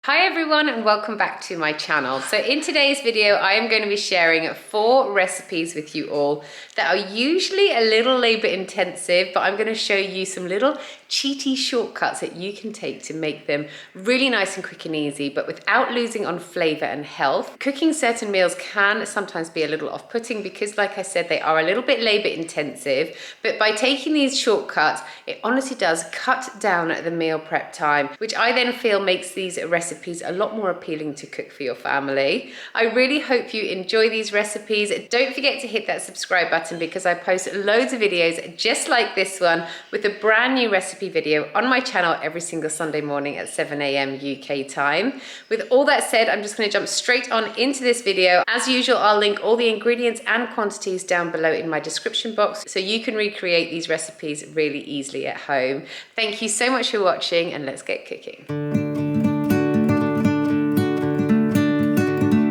Hi everyone and welcome back to my channel. So in today's video I am going to be sharing 4 recipes with you all that are usually a little labor intensive, but I'm going to show you some little cheaty shortcuts that you can take to make them really nice and quick and easy, but without losing on flavor and health. Cooking certain meals can sometimes be a little off-putting because, like I said, they are a little bit labor intensive, but by taking these shortcuts it honestly does cut down the meal prep time, which I then feel makes these recipes a lot more appealing to cook for your family. I really hope you enjoy these recipes. Don't forget to hit that subscribe button because I post loads of videos just like this one with a brand new recipe video on my channel every single Sunday morning at 7 AM UK time. With all that said, I'm just going to jump straight on into this video. As usual, I'll link all the ingredients and quantities down below in my description box so you can recreate these recipes really easily at home. Thank you so much for watching and let's get cooking.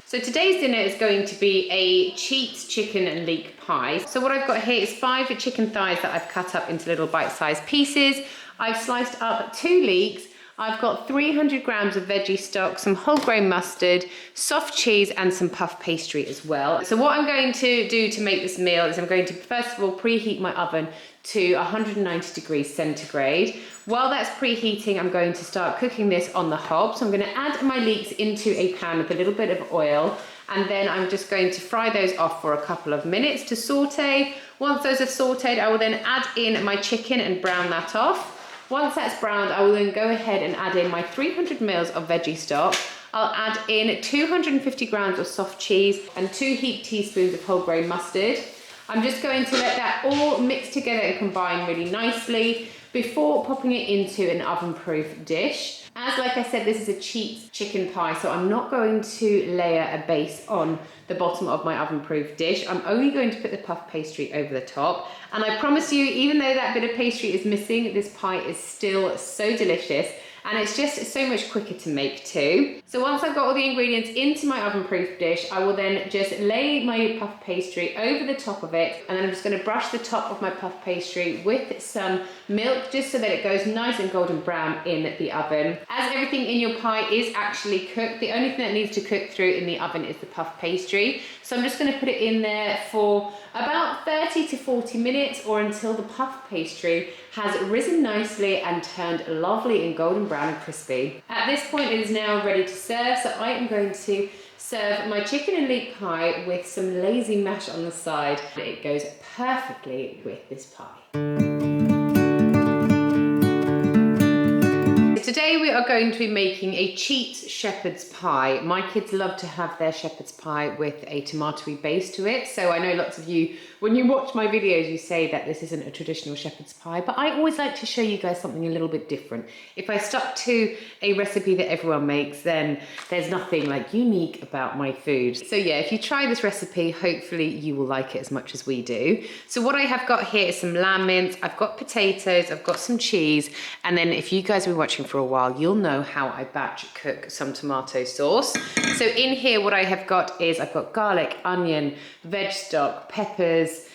So today's dinner is going to be a cheat chicken and leek pie. So what I've got here is 5 chicken thighs that I've cut up into little bite-sized pieces. I've sliced up 2 leeks. I've got 300 grams of veggie stock, some whole grain mustard, soft cheese, and some puff pastry as well. So what I'm going to do to make this meal is I'm going to first of all preheat my oven to 190 degrees centigrade. While that's preheating, I'm going to start cooking this on the hob. So I'm going to add my leeks into a pan with a little bit of oil, and then I'm just going to fry those off for a couple of minutes to saute. Once those are sauteed, I will then add in my chicken and brown that off. Once that's browned, I will then go ahead and add in my 300 mils of veggie stock. I'll add in 250 grams of soft cheese and 2 heaped teaspoons of whole grain mustard. I'm just going to let that all mix together and combine really nicely before popping it into an oven-proof dish. As like I said, this is a cheat chicken pie, so I'm not going to layer a base on the bottom of my oven-proof dish. I'm only going to put the puff pastry over the top. And I promise you, even though that bit of pastry is missing, this pie is still so delicious. And it's just so much quicker to make too. So once I've got all the ingredients into my oven-proof dish, I will then just lay my puff pastry over the top of it, and then I'm just going to brush the top of my puff pastry with some milk just so that it goes nice and golden brown in the oven. As everything in your pie is actually cooked, the only thing that needs to cook through in the oven is the puff pastry. So I'm just going to put it in there for about 30 to 40 minutes or until the puff pastry has risen nicely and turned lovely and golden brown and crispy. At this point it is now ready to serve, so I am going to serve my chicken and leek pie with some lazy mash on the side. It goes perfectly with this pie. Today we are going to be making a cheat shepherd's pie. My kids love to have their shepherd's pie with a tomatoey base to it. So I know lots of you, when you watch my videos, you say that this isn't a traditional shepherd's pie, but I always like to show you guys something a little bit different. If I stuck to a recipe that everyone makes, then there's nothing like unique about my food. So yeah, if you try this recipe, hopefully you will like it as much as we do. So what I have got here is some lamb mince, I've got potatoes, I've got some cheese, and then if you guys have been watching for a while, you'll know how I batch cook some tomato sauce. So in here, what I have got is I've got garlic, onion, veg stock, peppers,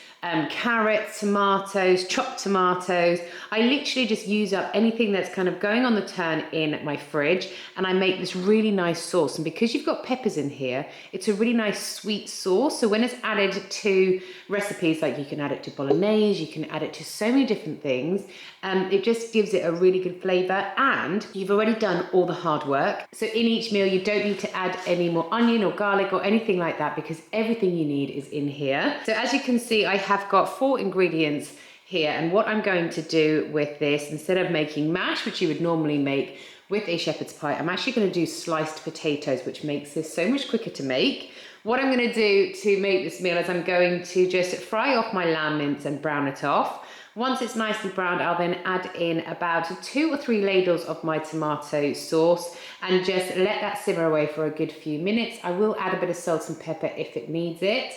carrots, tomatoes, chopped tomatoes. I literally just use up anything that's kind of going on the turn in my fridge, and I make this really nice sauce. And because you've got peppers in here, it's a really nice sweet sauce. So when it's added to recipes, like you can add it to bolognese, you can add it to so many different things, it just gives it a really good flavor, and you've already done all the hard work. So in each meal, you don't need to add any more onion or garlic or anything like that because everything you need is in here. So as you can see, I have got 4 ingredients here, and what I'm going to do with this, instead of making mash, which you would normally make with a shepherd's pie, I'm actually going to do sliced potatoes, which makes this so much quicker to make. What I'm going to do to make this meal is I'm going to just fry off my lamb mince and brown it off. Once it's nicely browned, I'll then add in about 2 or 3 ladles of my tomato sauce and just let that simmer away for a good few minutes. I will add a bit of salt and pepper if it needs it.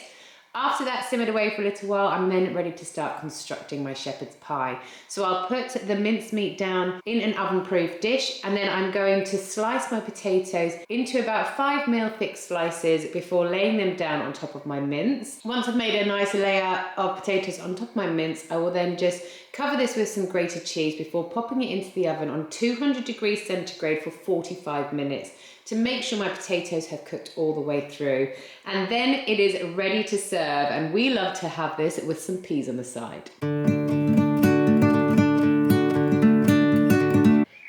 After that simmered away for a little while, I'm then ready to start constructing my shepherd's pie. So I'll put the mincemeat down in an oven-proof dish, and then I'm going to slice my potatoes into about 5mm thick slices before laying them down on top of my mince. Once I've made a nice layer of potatoes on top of my mince, I will then just Cover this with some grated cheese before popping it into the oven on 200 degrees centigrade for 45 minutes to make sure my potatoes have cooked all the way through. And then it is ready to serve, and we love to have this with some peas on the side.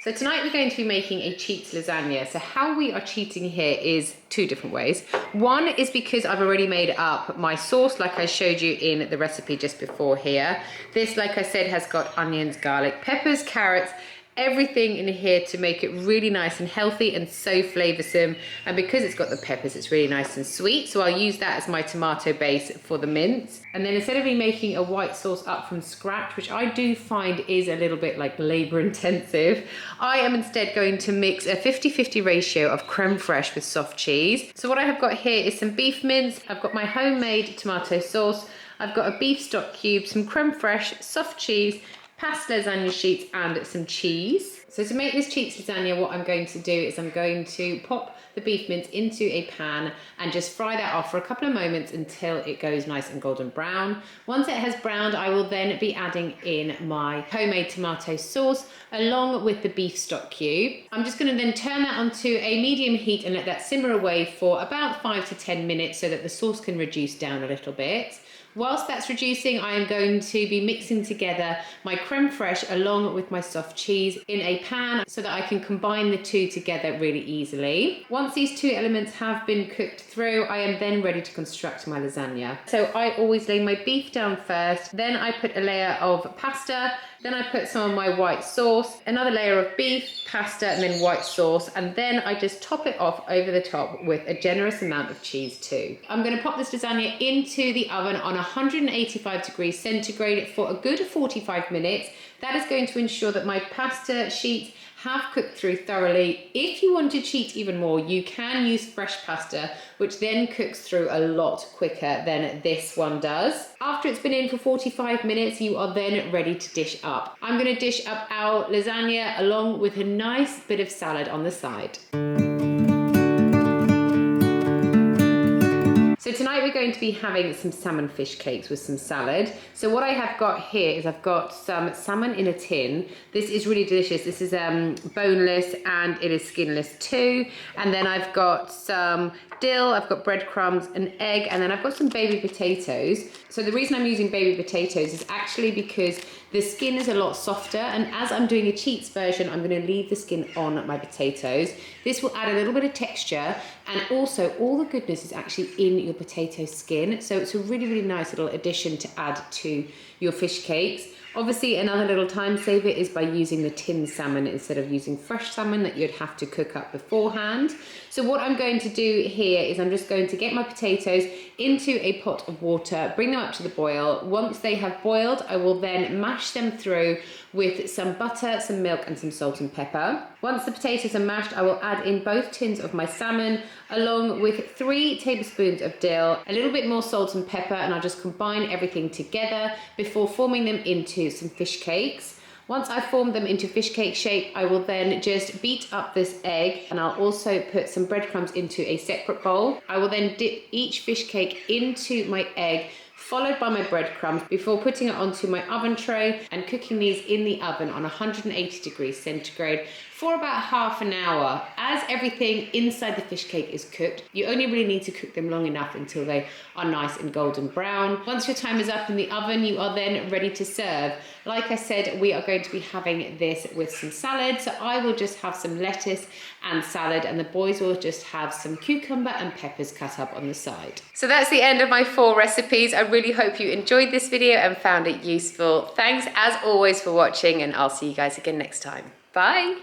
So tonight we're going to be making a cheats lasagna. So how we are cheating here is two different ways. One is because I've already made up my sauce like I showed you in the recipe just before here. This, like I said, has got onions, garlic, peppers, carrots, everything in here to make it really nice and healthy and so flavoursome. And because it's got the peppers, it's really nice and sweet. So I'll use that as my tomato base for the mince. And then instead of me making a white sauce up from scratch, which I do find is a little bit like labour intensive, I am instead going to mix a 50-50 ratio of creme fraiche with soft cheese. So what I have got here is some beef mince. I've got my homemade tomato sauce. I've got a beef stock cube, some creme fraiche, soft cheese, pasta lasagna sheets and some cheese. So to make this cheats lasagna, what I'm going to do is I'm going to pop the beef mince into a pan and just fry that off for a couple of moments until it goes nice and golden brown. Once it has browned, I will then be adding in my homemade tomato sauce along with the beef stock cube. I'm just going to then turn that onto a medium heat and let that simmer away for about 5 to 10 minutes so that the sauce can reduce down a little bit. Whilst that's reducing, I am going to be mixing together my creme fraiche along with my soft cheese in a pan so that I can combine the two together really easily. Once these two elements have been cooked through, I am then ready to construct my lasagna. So I always lay my beef down first, then I put a layer of pasta, then I put some of my white sauce, another layer of beef, pasta, and then white sauce, and then I just top it off over the top with a generous amount of cheese too. I'm going to pop this lasagna into the oven on 185 degrees centigrade for a good 45 minutes. That is going to ensure that my pasta sheets have cooked through thoroughly. If you want to cheat even more, you can use fresh pasta, which then cooks through a lot quicker than this one does. After it's been in for 45 minutes, you are then ready to dish up. I'm going to dish up our lasagna along with a nice bit of salad on the side. So tonight we're going to be having some salmon fish cakes with some salad. So what I have got here is I've got some salmon in a tin. This is really delicious. This is boneless and it is skinless too. And then I've got some dill, I've got breadcrumbs, an egg, and then I've got some baby potatoes. So the reason I'm using baby potatoes is actually because the skin is a lot softer, and as I'm doing a cheats version, I'm going to leave the skin on my potatoes. This will add a little bit of texture, and also all the goodness is actually in your potato skin. So it's a really, really nice little addition to add to your fish cakes. Obviously, another little time saver is by using the tinned salmon instead of using fresh salmon that you'd have to cook up beforehand. So what I'm going to do here is I'm just going to get my potatoes into a pot of water, bring them up to the boil. Once they have boiled, I will then mash them through with some butter, some milk, and some salt and pepper. Once the potatoes are mashed, I will add in both tins of my salmon along with 3 tablespoons of dill, a little bit more salt and pepper, and I'll just combine everything together before forming them into some fish cakes. Once I've formed them into fish cake shape, I will then just beat up this egg, and I'll also put some breadcrumbs into a separate bowl. I will then dip each fish cake into my egg, followed by my breadcrumbs, before putting it onto my oven tray and cooking these in the oven on 180 degrees centigrade for about half an hour. As everything inside the fish cake is cooked, you only really need to cook them long enough until they are nice and golden brown. Once your time is up in the oven, you are then ready to serve. Like I said, we are going to be having this with some salad, so I will just have some lettuce and salad, and the boys will just have some cucumber and peppers cut up on the side. So that's the end of my 4 recipes. I really hope you enjoyed this video and found it useful. Thanks as always for watching, and I'll see you guys again next time. Bye!